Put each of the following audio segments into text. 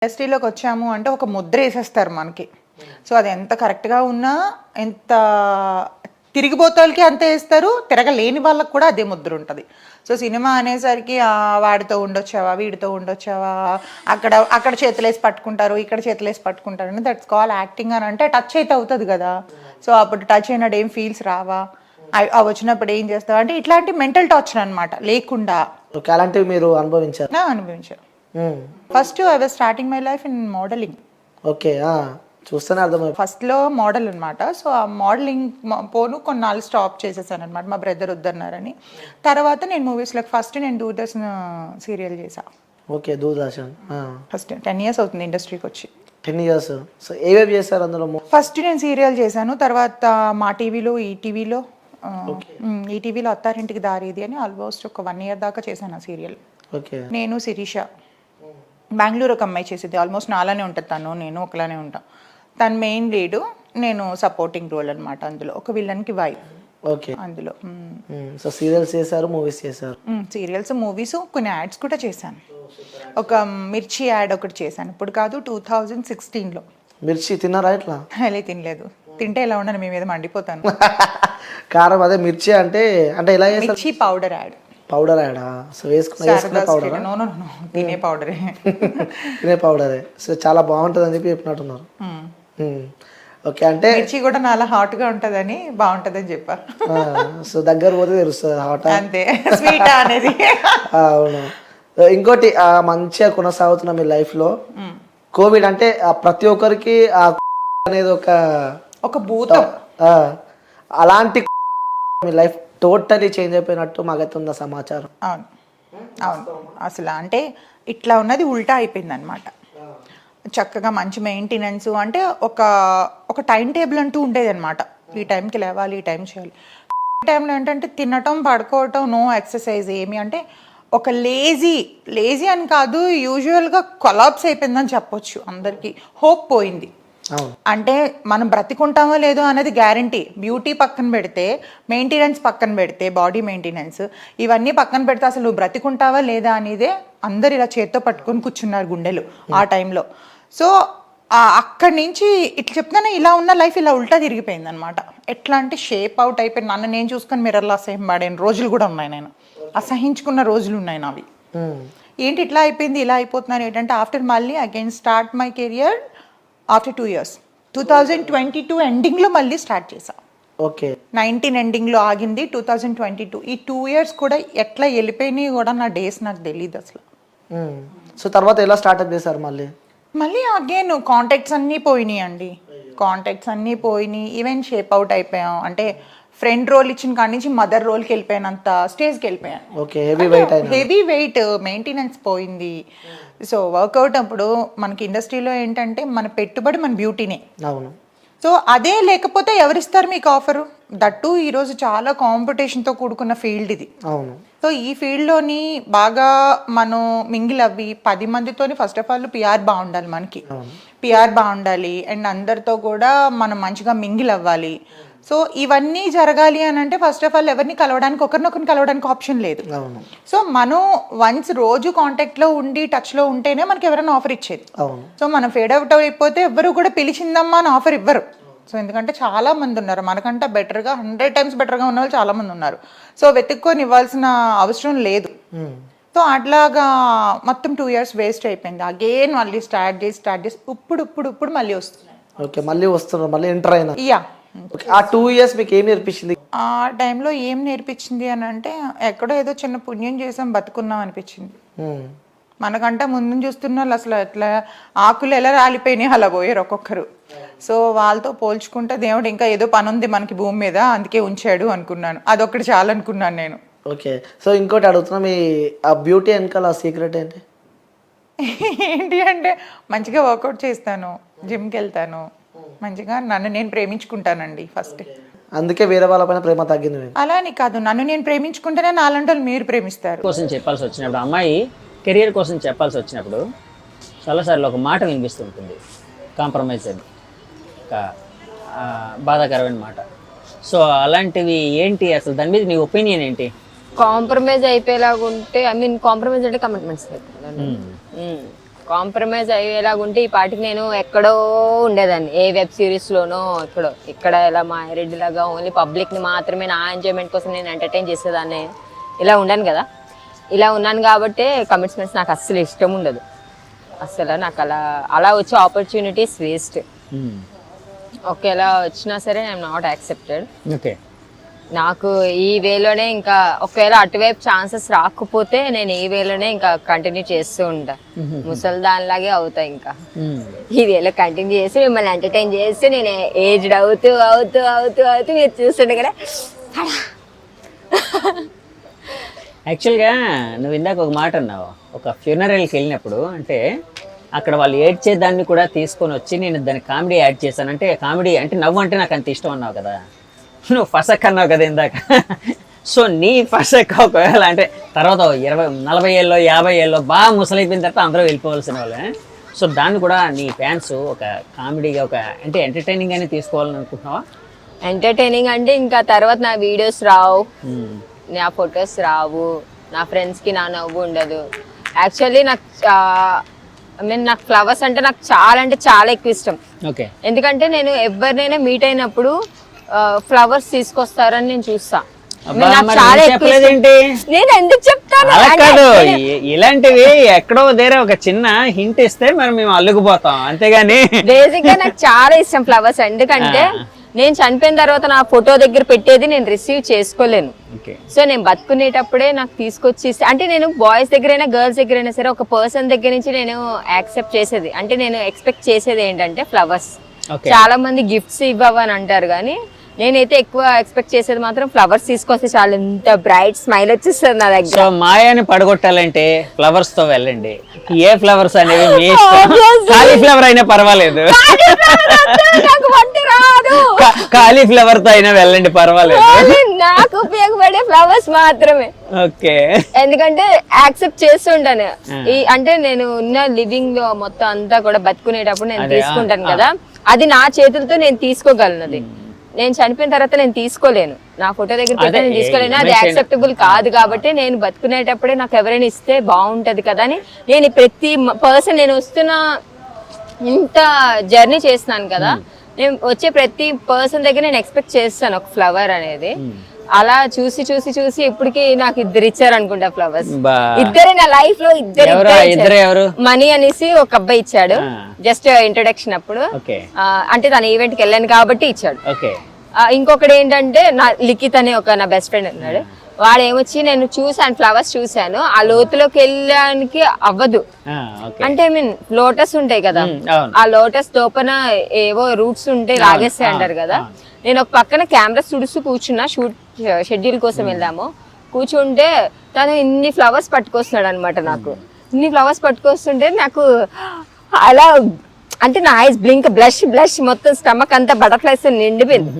ఇండస్ట్రీలోకి వచ్చాము అంటే ఒక ముద్ర వేసేస్తారు మనకి. సో అది ఎంత కరెక్ట్గా ఉన్నా, ఎంత తిరిగిపోతాలకి అంతే వేస్తారు, తిరగలేని వాళ్ళకి కూడా అదే ముద్ర ఉంటుంది. సో సినిమా అనేసరికి వాడితో ఉండొచ్చావా, వీడితో ఉండొచ్చావా, అక్కడ అక్కడ చేతులేసి పట్టుకుంటారు, ఇక్కడ చేతులేసి పట్టుకుంటారు అని దట్స్ కాల్ యాక్టింగ్ అని అంటే టచ్ అయితే అవుతుంది కదా. సో అప్పుడు టచ్ అయినట్టు ఏం ఫీల్స్ రావా, అవి వచ్చినప్పుడు ఏం చేస్తావా అంటే ఇట్లాంటి మెంటల్ టార్చర్ అనమాట లేకుండా. అలాంటివి మీరు అనుభవించారు? అనుభవించారు. First I was starting my life in modelling. Okay, చూస్తేనే అర్థమైంది. ఫస్ట్లో మోడల్ అనమాట. సో ఆ మోడలింగ్ పోను కొన్నాళ్ళు స్టాప్ చేసేసాను అనమాట, మా బ్రదర్ వద్దన్నారని. తర్వాత నేను మూవీస్లోకి ఫస్ట్ నేను దూరదర్శన్ సీరియల్ చేశాను. ఓకే, దూరదర్శన్. ఫస్ట్ 10 years అవుతుంది ఇండస్ట్రీకి వచ్చి. 10 years. సో ఏవేవి చేశారు అందులో? ఫస్ట్ నేను సీరియల్ చేశాను, తర్వాత మా టీవీలో, ఈటీవీలో అత్తారింటికి దారేది అని ఆల్మోస్ట్ ఒక 1 year దాకా చేశాను ఆ సీరియల్. ఓకే. నేను శిరీష, బెంగళూరు ఒక అమ్మాయి చేసేది, ఆల్మోస్ట్ నాలానే ఉంటుంది తను, నేను ఒకలానే ఉంటాను. తను మెయిన్ లీడు, నేను సపోర్టింగ్ రోల్ అనమాట. అందులో ఒక విలన్కి వైఫ్. ఓకే. అందులో సో సీరియల్స్ చేశారు, మూవీస్ చేశారు? సీరియల్స్, మూవీస్, కొన్ని యాడ్స్ కూడా చేశాను. ఒక మిర్చి యాడ్ ఒకటి చేశాను, ఇప్పుడు కాదు 2016లో. మిర్చి తిన్నారా ఇట్లా? అలా తినలేదు, తింటే ఎలా ఉండను, మీ మీద మండిపోతాను. కారం అదే మిర్చి అంటే అంటే ఎలా చేస్తారు? మిర్చి పౌడర్ యాడ్. పౌడర్ యాడా? సో వేసుకునే పౌడర్? నో తినే పౌడరే. తినే పౌడరే. సో చాలా బాగుంటుంది అని చెప్పి చెప్పినట్టున్నారు. ఓకే, అంటే మిర్చి కూడా నాలా హాట్ గా ఉంటదని బాగుంటదని చెప్పా. సో దగ్గర పోతే తెలుస్తుంది హాట్ అంతే, స్వీట్ అనేది. అవును. ఇంకోటి మంచిగా కొనసాగుతున్న మీ లైఫ్ లో కోవిడ్ అంటే ప్రతి ఒక్కరికి అనేది ఒక భూతం. అలాంటి మీ లైఫ్ టోటలీ చేంజ్ అయిపోయినట్టు మాకైతే ఉన్న సమాచారం. అవును అవును, అసలు అంటే ఇట్లా ఉన్నది ఉల్టా అయిపోయింది అనమాట. చక్కగా మంచి మెయింటెనెన్స్ అంటే ఒక టైం టేబుల్ అంటూ ఉండేది అనమాట. ఈ టైంకి లేవాలి, ఈ టైం చేయాలి. ఈ టైంలో ఏంటంటే తినటం, పడుకోవటం, నో ఎక్సర్సైజ్ ఏమి, అంటే ఒక లేజీ అని కాదు, యూజువల్గా కొలాప్స్ అయిపోయిందని చెప్పొచ్చు. అందరికీ హోప్ పోయింది. అంటే మనం బ్రతికుంటామో లేదో అనేది గ్యారంటీ. బ్యూటీ పక్కన పెడితే, మెయింటెనెన్స్ పక్కన పెడితే, బాడీ మెయింటెనెన్స్ ఇవన్నీ పక్కన పెడితే అసలు నువ్వు బ్రతికుంటావా లేదా అనేదే అందరు ఇలా చేత్తో పట్టుకొని కూర్చున్నారు గుండెలు ఆ టైంలో. సో అక్కడి నుంచి ఇట్లా చెప్తానే ఇలా ఉన్న లైఫ్ ఇలా ఉల్టా తిరిగిపోయింది అనమాట. ఎట్లా అంటే షేప్ అవుట్ అయిపోయి నన్ను నేను చూసుకొని మిర్రర్లో అసహ్యం పడిన రోజులు కూడా ఉన్నాయి, నేను అసహించుకున్న రోజులు ఉన్నాయి నావి. ఏంటి ఇట్లా అయిపోయింది, ఇలా అయిపోతున్నాను ఏంటంటే ఆఫ్టర్ మళ్ళీ again start my career after 2 years. 2022 ఎండింగ్లో మళ్ళీ స్టార్ట్ చేసా. ఓకే. 19 ఎండింగ్లో ఆగింది, 2022. ఈ 2 years కూడా ఎట్లా వెళ్ళిపోయినాయి కూడా నా డేస్ నాకు తెలియదు అసలు. సో తర్వాత ఎలా స్టార్ట్అప్ చేశారు మళ్ళీ అగైన్ కాంటాక్ట్స్ అన్నీ పోయినాయి అండి. కాంటాక్ట్స్ అన్నీ పోయినాయి, ఈవెన్ షేప్ అవుట్ అయిపోయాం. అంటే ఫ్రెండ్ రోల్ ఇచ్చిన కాడి నుంచి మదర్ రోల్కి వెళ్ళిపోయినంత స్టేజ్కి వెళ్ళిపోయాను. హెవీ వెయిట్, మెయింటెనెన్స్ పోయింది. సో వర్కౌట్ అప్పుడు మనకి ఇండస్ట్రీలో ఏంటంటే మన పెట్టుబడి మన బ్యూటీనే. అవును. సో అదే లేకపోతే ఎవరిస్తారు మీకు ఆఫరు? దట్టు ఈరోజు చాలా కాంపిటీషన్తో కూడుకున్న ఫీల్డ్ ఇది. అవును. సో ఈ ఫీల్డ్లోని బాగా మనం మింగిల్ అవ్వి 10 మందితోని ఫస్ట్ ఆఫ్ ఆల్ పిఆర్ బాగుండాలి, మనకి పిఆర్ బాగుండాలి, అండ్ అందరితో కూడా మనం మంచిగా మింగిల్ అవ్వాలి. సో ఇవన్నీ జరగాలి అని అంటే ఫస్ట్ ఆఫ్ ఆల్ ఎవరిని కలవడానికి, ఒకరినొకరిని కలవడానికి ఆప్షన్ లేదు. సో మనం వన్స్ రోజు కాంటాక్ట్లో ఉండి టచ్లో ఉంటేనే మనకి ఎవరైనా ఆఫర్ ఇచ్చేది. సో మనం ఫేడ్ అవుట్ అయిపోతే ఎవరు కూడా పిలిచిందమ్మా అని ఆఫర్ ఇవ్వరు. సో ఎందుకంటే చాలా మంది ఉన్నారు మనకంటే బెటర్గా, 100 times బెటర్గా ఉన్న వాళ్ళు చాలా మంది ఉన్నారు. సో వెతుక్కొని ఇవ్వాల్సిన అవసరం లేదు. సో అట్లాగా మొత్తం 2 years వేస్ట్ అయిపోయింది. అగైన్ మళ్ళీ స్టార్ట్ చేసి ఇప్పుడు మళ్ళీ వస్తున్నాయి. ఓకే, మళ్ళీ వస్తున్నారు, మళ్ళీ ఎంటర్ అయినా. యా. ఆ 2 years మీకు ఏం నేర్పించింది? ఆ టైంలో ఏం నేర్పించింది అని అంటే ఎక్కడో ఏదో చిన్న పుణ్యం చేసాం, బతుకున్నాం అనిపించింది. మనకంటే ముందు చూస్తున్న వాళ్ళు అసలు ఎట్లా ఆకులు ఎలా రాలిపోయినాయి అలా పోయారు ఒక్కొక్కరు. సో వాళ్ళతో పోల్చుకుంటే దేవుడు ఇంకా ఏదో పని ఉంది మనకి భూమి మీద, అందుకే ఉంచాడు అనుకున్నాను. అదొక్కటి చాలా అనుకున్నాను నేను. ఓకే. సో ఇంకోటి అడుగుతున్నా, మీ ఆ బ్యూటీ వెనకాల సీక్రెట్ ఏంటి? ఏంటి అంటే మంచిగా వర్కౌట్ చేస్తాను, జిమ్కి వెళ్తాను, మంచిగా నన్ను నేను ప్రేమించుకుంటానండి ఫస్ట్. అందుకే వేరే వాళ్ళపైన ప్రేమ తగ్గింది. అలా అని కాదు, నన్ను నేను ప్రేమించుకుంటేనే నాలంటి వాళ్ళు మీరు ప్రేమిస్తారు. కోసం చెప్పాల్సి వచ్చినప్పుడు, అమ్మాయి కెరియర్ కోసం చెప్పాల్సి వచ్చినప్పుడు చాలాసార్లు ఒక మాట వినిపిస్తుంటుంది, కాంప్రమైజ్ అని, ఒక బాధాకరమైన మాట. సో అలాంటివి ఏంటి అసలు, దాని మీద నీ ఒపీనియన్ ఏంటి? కాంప్రమైజ్ అయిపోయేలాగా ఉంటే, ఐ మీన్ కాంప్రమైజ్ అంటే కమిట్మెంట్స్ కాంప్రమైజ్ అయ్యేలాగుంటే ఈ పాటికి నేను ఎక్కడో ఉండేదాన్ని, ఏ వెబ్ సిరీస్లోనో ఇక్కడ ఇలా మాయారెడ్డి లాగా ఓన్లీ పబ్లిక్ని మాత్రమే నా ఎంజాయ్మెంట్ కోసం నేను ఎంటర్టైన్ చేసేదాన్ని ఇలా ఉండాను కదా. ఇలా ఉన్నాను కాబట్టి కమిట్మెంట్స్ నాకు అస్సలు ఇష్టం ఉండదు. అసలు నాకు అలా వచ్చే ఆపర్చునిటీస్ వేస్ట్. ఒకేలా వచ్చినా సరే ఐఎమ్ నాట్ యాక్సెప్టెడ్. ఓకే, నాకు ఈ వేలోనే ఇంకా ఒకవేళ అటువైపు ఛాన్సెస్ రాకపోతే నేను ఈ వేలోనే ఇంకా కంటిన్యూ చేస్తూ ఉంటా. ముసలి దానిలాగే అవుతా. ఇంకా ఈ వేలో కంటిన్యూ చేసి మిమ్మల్ని ఎంటర్టైన్ చేసి నేను ఏజ్డ్ అవుతూ అవుతూ అవుతూ అవుతూ మీరు చూస్తుండే కదా. యాక్చువల్గా నువ్వు ఇందాక ఒక మాట అన్నావు, ఒక ఫ్యూనరల్కి వెళ్ళినప్పుడు అంటే అక్కడ వాళ్ళు ఏడ్చేదాన్ని కూడా తీసుకొని వచ్చి నేను దాన్ని కామెడీ యాడ్ చేశాను. అంటే కామెడీ అంటే నవ్వు అంటే నాకు అంత ఇష్టం అన్నావు కదా, నువ్వు ఫసక్ అన్నావు కదా ఇందాక. సో నీ ఫసక్ ఒకవేళ అంటే తర్వాత 20-40 ఏళ్ళలో 50 ఏళ్ళలో బాగా ముసలైపోయిన తర్వాత అందరూ వెళ్ళిపోవాల్సిన వాళ్ళే. సో దాన్ని కూడా నీ ఫ్యాన్స్ ఒక కామెడీగా ఒక అంటే ఎంటర్టైనింగ్ అని తీసుకోవాలని అనుకుంటున్నావా? ఎంటర్టైనింగ్ అంటే ఇంకా తర్వాత నా వీడియోస్ రావు, నా ఫొటోస్ రావు, నా ఫ్రెండ్స్కి నా నవ్వు ఉండదు. యాక్చువల్లీ నాకు ఫ్లవర్స్ అంటే నాకు చాలా ఎక్కువ ఇష్టం. ఓకే, ఎందుకంటే నేను ఎవరినైనా మీట్ అయినప్పుడు ఫ్లవర్స్ తీసుకొస్తారని నేను చూస్తా. నేను ఎందుకు చెప్తాను, ఇలాంటివి ఎక్కడో దగ్గర ఒక చిన్న హింట్ ఇస్తే మరి మేము అల్లుకుపోతాం అంతేగాని. బేసిక్ గా నాకు చాలా ఇష్టం ఫ్లవర్స్. ఎందుకంటే నేను చనిపోయిన తర్వాత నా ఫోటో దగ్గర పెట్టేది నేను రిసీవ్ చేసుకోలేను. సో నేను బతుకునేటప్పుడే నాకు తీసుకొచ్చి అంటే నేను బాయ్స్ దగ్గరైనా గర్ల్స్ దగ్గరైనా సరే ఒక పర్సన్ దగ్గర నుంచి నేను యాక్సెప్ట్ చేసేది అంటే నేను ఎక్స్పెక్ట్ చేసేది ఏంటంటే ఫ్లవర్స్. చాలా మంది గిఫ్ట్స్ ఇవ్వవని అంటారు కానీ నేనైతే ఎక్కువ ఎక్స్పెక్ట్ చేసేది మాత్రం ఫ్లవర్స్ తీసుకొస్తే చాలా ఎంత బ్రైట్ స్మైల్ వచ్చేస్తుంది నా దగ్గర. సో మాయాని పడగొట్టాలంటే ఫ్లవర్స్ తో వెళ్ళండి. ఏ ఫ్లవర్స్ అనేవి మీ ఇష్టం, కాలీఫ్లవర్ అయినా పర్వాలేదు, కాలీఫ్లవర్ తో అయినా వెళ్ళండి పర్వాలేదు, నాకు ఉపయోగపడే ఫ్లవర్స్ మాత్రమే. ఓకే, ఎందుకంటే యాక్సెప్ట్ చేస్తుంటాను. అంటే నేను ఉన్న లివింగ్ లో మొత్తం అంతా కూడా బతుకునేటప్పుడు నేను తీసుకుంటాను కదా, అది నా చేతులతో నేను తీసుకోగలను. నేను చనిపోయిన తర్వాత నేను తీసుకోలేను, నా ఫోటో దగ్గర పెట్టి నేను తీసుకోలేను, అది యాక్సెప్టబుల్ కాదు. కాబట్టి నేను బతుకునేటప్పుడే నాకు ఎవరైనా ఇస్తే బాగుంటది కదా అని నేను ప్రతి పర్సన్ నేను వస్తున్న ఇంత జర్నీ చేస్తున్నాను కదా, నేను వచ్చే ప్రతి పర్సన్ దగ్గర నేను ఎక్స్పెక్ట్ చేస్తాను ఒక ఫ్లవర్ అనేది. అలా చూసి చూసి చూసి ఇప్పటికి నాకు 2 ఇచ్చారు అనుకుంటా ఫ్లవర్స్. ఇద్దరే నా లైఫ్ లో ఇద్దరు. మనీ అనేసి ఒక అబ్బాయి ఇచ్చాడు జస్ట్ ఇంట్రొడక్షన్ అప్పుడు, అంటే తన ఈవెంట్ కి వెళ్ళాను కాబట్టి ఇచ్చాడు. ఇంకొకటి ఏంటంటే నా లిఖిత్ అనే ఒక నా బెస్ట్ ఫ్రెండ్ ఉన్నాడు, వాడు ఏమొచ్చి నేను చూసాను ఫ్లవర్స్ చూసాను, ఆ లోతులోకి వెళ్ళడానికి అవ్వదు. అంటే ఐ మీన్ లోటస్ ఉంటాయి కదా, ఆ లోటస్ తోపన ఏవో రూట్స్ ఉంటే లాగేస్తాయి అంటారు కదా. నేను ఒక పక్కన కెమెరా తుడుస్తూ కూర్చున్నా, షెడ్యూల్ కోసం వెళ్ళాము, కూర్చుంటే తను ఇన్ని ఫ్లవర్స్ పట్టుకొస్తున్నాడు అనమాట. నాకు ఇన్ని ఫ్లవర్స్ పట్టుకొస్తుంటే నాకు అలా అంటే నా ఐస్ బ్లింక్ బ్లష్ మొత్తం స్టమక్ అంతా బటర్ఫ్లైస్ నిండిపోయింది.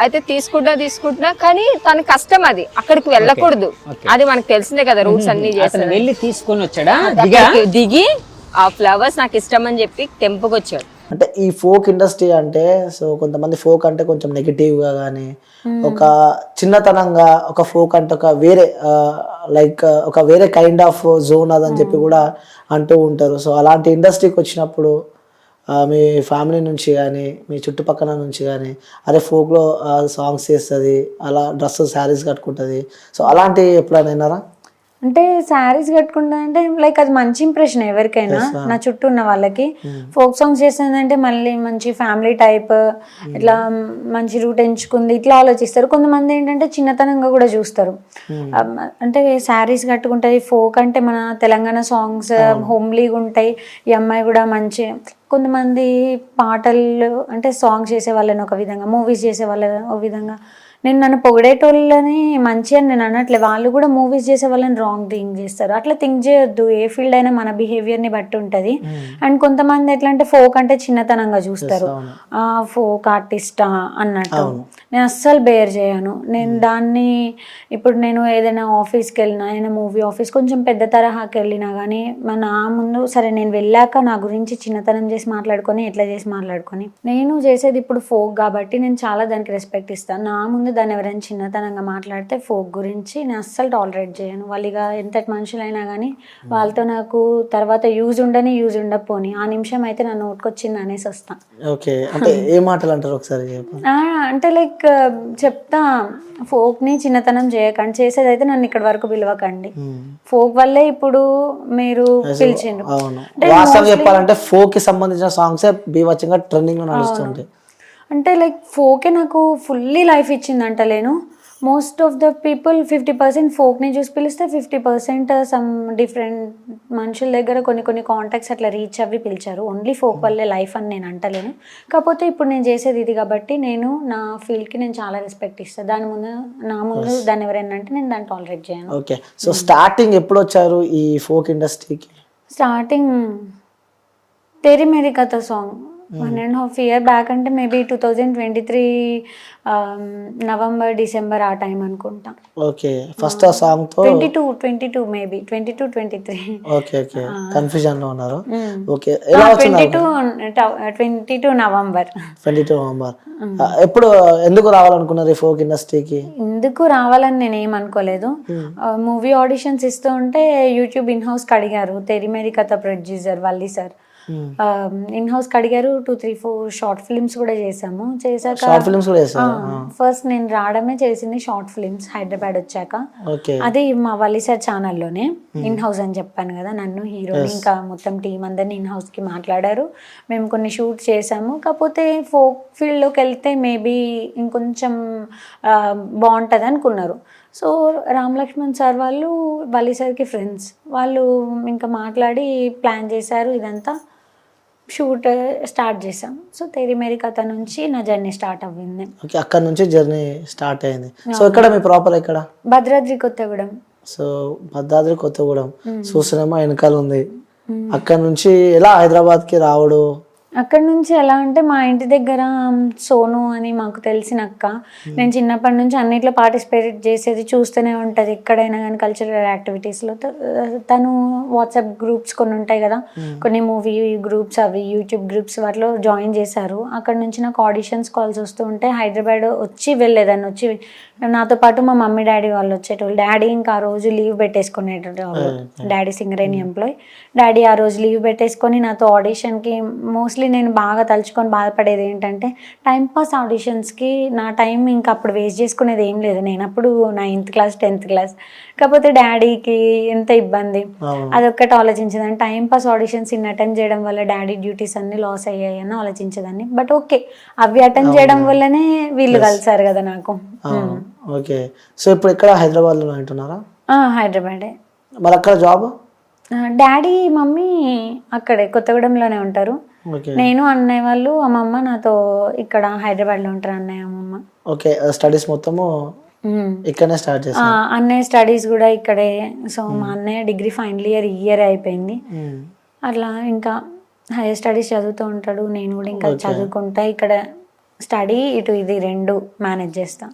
అయితే తీసుకుంటున్నా కానీ తన కష్టం, అది అక్కడికి వెళ్ళకూడదు, అది మనకు తెలిసిందే కదా రూట్స్ అన్ని చేస్తాడు. దిగి ఆ ఫ్లవర్స్ నాకు ఇష్టం అని చెప్పి తెంపుకొచ్చాడు. అంటే ఈ ఫోక్ ఇండస్ట్రీ అంటే సో కొంతమంది ఫోక్ అంటే కొంచెం నెగిటివ్గా కానీ ఒక చిన్నతనంగా ఒక ఫోక్ అంటే ఒక వేరే లైక్ ఒక వేరే కైండ్ ఆఫ్ జోన్ అదని చెప్పి కూడా అంటూ ఉంటారు. సో అలాంటి ఇండస్ట్రీకి వచ్చినప్పుడు మీ ఫ్యామిలీ నుంచి కానీ మీ చుట్టుపక్కల నుంచి కానీ అరే ఫోక్లో సాంగ్స్ చేస్తుంది, అలా డ్రెస్సెస్ శారీస్ కట్టుకుంటుంది, సో అలాంటివి ఎప్పుడైనా విన్నారా? అంటే శారీస్ కట్టుకుంటా అంటే లైక్ అది మంచి ఇంప్రెషన్ ఎవరికైనా, నా చుట్టూ ఉన్న వాళ్ళకి. ఫోక్ సాంగ్స్ చేస్తుందంటే మళ్ళీ మంచి ఫ్యామిలీ టైప్ ఇట్లా మంచి రూట్ ఎంచుకుంది ఇట్లా ఆలోచిస్తారు. కొంతమంది ఏంటంటే చిన్నతనంగా కూడా చూస్తారు, అంటే శారీస్ కట్టుకుంటుంది, ఫోక్ అంటే మన తెలంగాణ సాంగ్స్ హోమ్లీగా ఉంటాయి, ఈ అమ్మాయి కూడా మంచి. కొంతమంది పాటలు అంటే సాంగ్స్ చేసే వాళ్ళని ఒక విధంగా, మూవీస్ చేసే వాళ్ళని ఒక విధంగా. నేను నన్ను పొగిడేటోళ్ళని మంచి అని నేను అనట్లే, వాళ్ళు కూడా మూవీస్ చేసే వాళ్ళని రాంగ్ థింక్ చేస్తారు. అట్లా థింక్ చేయొద్దు, ఏ ఫీల్డ్ అయినా మన బిహేవియర్ని బట్టి ఉంటుంది. అండ్ కొంతమంది ఎట్లా అంటే ఫోక్ అంటే చిన్నతనంగా చూస్తారు, ఫోక్ ఆర్టిస్టా అన్నట్టు. నేను అస్సలు బేర్ చేయను. నేను దాన్ని ఇప్పుడు నేను ఏదైనా ఆఫీస్కి వెళ్ళినా, ఏదైనా మూవీ ఆఫీస్ కొంచెం పెద్ద తరహాకి వెళ్ళినా కానీ నా ముందు సరే నేను వెళ్ళాక నా గురించి చిన్నతనం చేసి మాట్లాడుకొని ఎట్లా చేసి మాట్లాడుకొని, నేను చేసేది ఇప్పుడు ఫోక్ కాబట్టి నేను చాలా దానికి రెస్పెక్ట్ ఇస్తాను. నా ముందు దాన్ని ఎవరైనా చిన్నతనంగా మాట్లాడితే ఫోక్ గురించి నేను అస్సలు టాలరేట్ చేయను. వాళ్ళు ఇక ఎంతటి మనుషులైనా కానీ వాళ్ళతో నాకు తర్వాత యూజ్ ఉండకపోని ఆ నిమిషం అయితే నా నోటుకొచ్చింది అనేసి వస్తాను. ఓకే, అంటే ఏ మాటలు అంటారు ఒకసారి చెప్పండి. అంటే లైక్ చెప్తా, ఫోక్ని చిన్నతనం చేయకండి, చేసేదైతే నన్ను ఇక్కడ వరకు పిలవకండి. ఫోక్ వల్లే ఇప్పుడు మీరు పిలిచిండ్రు. అవును, వాస్తవం చెప్పాలంటే ఫోక్ కి సంబంధించిన సాంగ్స్ బీభత్సంగా ట్రెండింగ్ లో నడుస్తుంటాయి. అంటే లైక్ ఫోకే నాకు ఫుల్లీ లైఫ్ ఇచ్చింది అంటలేను. మోస్ట్ ఆఫ్ ద పీపుల్ 50% ఫోక్ని చూసి పిలిస్తే 50% సమ్ డిఫరెంట్ మనుషుల దగ్గర కొన్ని కాంటాక్ట్స్ అట్లా రీచ్ అవ్వి పిలిచారు. ఓన్లీ ఫోక్ వల్లే లైఫ్ అని నేను అంటలేను. కాకపోతే ఇప్పుడు నేను చేసేది ఇది కాబట్టి నేను నా ఫీల్డ్కి నేను చాలా రెస్పెక్ట్ ఇస్తాను. దాని ముందు దాన్ని ఎవరైనా అంటే నేను దాన్ని టాలరేట్ చేయను. ఓకే, సో స్టార్టింగ్ ఎప్పుడు వచ్చారు ఈ ఫోక్ ఇండస్ట్రీకి? స్టార్టింగ్ తేరీ మేరీ కథ సాంగ్ 1.5 year బ్యాక్, అంటే మేబీ 2023 నవంబర్ డిసెంబర్ ఆ టైం అనుకుంటా. ఓకే, ఫస్ట్ ఆ సాంగ్ తో 22 మేబీ 22-23. ఓకే ఓకే, కన్ఫ్యూజన్ లో ఉన్నారు. ఓకే, ఎలా వచ్చింది? 22 నవంబర్. 22 నవంబర్. ఎప్పుడు ఎందుకు రావాలనుకున్నారు ఈ ఫోక్ ఇండస్ట్రీకి? ఎందుకు రావాలని నేను ఏమనుకోలేదు. మూవీ ఆడిషన్స్ ఇస్తూ ఉంటే యూట్యూబ్ ఇన్ హౌస్ కి అడిగారు. తేరీ మేరీ కథ producer Valli sir in house కి అడిగారు. 2-3-4 షార్ట్ ఫిల్మ్స్ కూడా చేసాము. ఫస్ట్ నేను రావడమే చేసింది షార్ట్ ఫిల్మ్స్ హైదరాబాద్ వచ్చాక. అది మా వల్లి సార్ ఛానల్లోనే ఇన్ హౌస్ అని చెప్పాను కదా, నన్ను హీరోని ఇంకా మొత్తం టీం అందరినీ ఇన్ హౌస్ కి మాట్లాడారు. మేము కొన్ని షూట్ చేసాము. కాకపోతే ఫోక్ ఫీల్డ్ లోకి వెళ్తే మేబీ ఇంకొంచెం బాగుంటది అనుకున్నారు. సో రామ్ లక్ష్మణ్ సార్ వాళ్ళు వల్లి సార్కి ఫ్రెండ్స్, వాళ్ళు ఇంకా మాట్లాడి ప్లాన్ చేశారు. ఇదంతా షూట్ స్టార్ట్ చేసాం. సో తేరీ మేరీ కథ నుంచి నా జర్నీ స్టార్ట్ అవ్వింది. ఓకే, అక్కడ నుంచి జర్నీ స్టార్ట్ అయింది. సో ఇక్కడ మీ ప్రాపర్ ఎక్కడ? భద్రాద్రి కొత్తగూడెం. సో భద్రాద్రి కొత్తగూడెం చూసినేమో వెనకాల ఉంది. అక్కడ నుంచి ఎలా హైదరాబాద్కి రావడు? అక్కడ నుంచి ఎలా అంటే మా ఇంటి దగ్గర సోను అని మాకు తెలిసిన అక్క, నేను చిన్నప్పటి నుంచి అన్నిట్లో పార్టిసిపేట్ చేసేది, చూస్తూనే ఉంటుంది ఎక్కడైనా కానీ కల్చరల్ యాక్టివిటీస్లో. తను వాట్సాప్ గ్రూప్స్ కొన్ని ఉంటాయి కదా, కొన్ని మూవీ గ్రూప్స్ అవి యూట్యూబ్ గ్రూప్స్ వాటిలో జాయిన్ చేశారు. అక్కడ నుంచి నాకు ఆడిషన్స్ కాల్స్ వస్తూ ఉంటే హైదరాబాద్ వచ్చి వెళ్ళేదాన్ని. వచ్చి నాతో పాటు మా మమ్మీ డాడీ వాళ్ళు వచ్చేటోళ్ళు. డాడీ ఇంకా ఆ రోజు లీవ్ పెట్టేసుకునేటోళ్ళు. Daddy Singareni employee. డాడీ ఆ రోజు లీవ్ పెట్టేసుకొని నాతో ఆడిషన్కి, మోస్ట్లీ నేను బాగా తలుచుకొని బాధపడేది ఏంటంటే టైంపాస్ ఆడిషన్స్కి నా టైం ఇంకా అప్పుడు వేస్ట్ చేసుకునేది ఏం లేదు. నేను అప్పుడు 9th క్లాస్ 10th క్లాస్. కాకపోతే డాడీకి ఎంత ఇబ్బంది అదొక్కటి ఆలోచించేదాన్ని. టైంపాస్ ఆడిషన్స్ ఇన్ని అటెండ్ చేయడం వల్ల డాడీ డ్యూటీస్ అన్ని లాస్ అయ్యాయని ఆలోచించేదాన్ని. బట్ ఓకే, అవి అటెండ్ చేయడం వల్లనే వీళ్ళు కలిసారు కదా నాకు. ఓకే, సో ఇప్పుడు ఇక్కడ హైదరాబాద్లో ఉంటున్నారా? హైదరాబాదే. మరి అక్కడ జాబ్? డాడీ మమ్మీ అక్కడే కొత్తగూడెంలోనే ఉంటారు. నేను అన్నయ్య వాళ్ళు అమ్మమ్మ నాతో ఇక్కడ హైదరాబాద్లో ఉంటారు. అన్నయ్య అమ్మమ్మ. ఓకే, స్టడీస్ మొత్తము ఇక్కడనే స్టార్ట్ చేశారు? అన్నయ్య స్టడీస్ కూడా ఇక్కడే. సో మా అన్నయ్య డిగ్రీ ఫైనల్ ఇయర్ అయిపోయింది. అట్లా ఇంకా హైయర్ స్టడీస్ చదువుతూ ఉంటాడు. నేను కూడా ఇంకా చదువుకుంటా. ఇక్కడ స్టడీ ఇటు ఇది రెండు మేనేజ్ చేస్తా.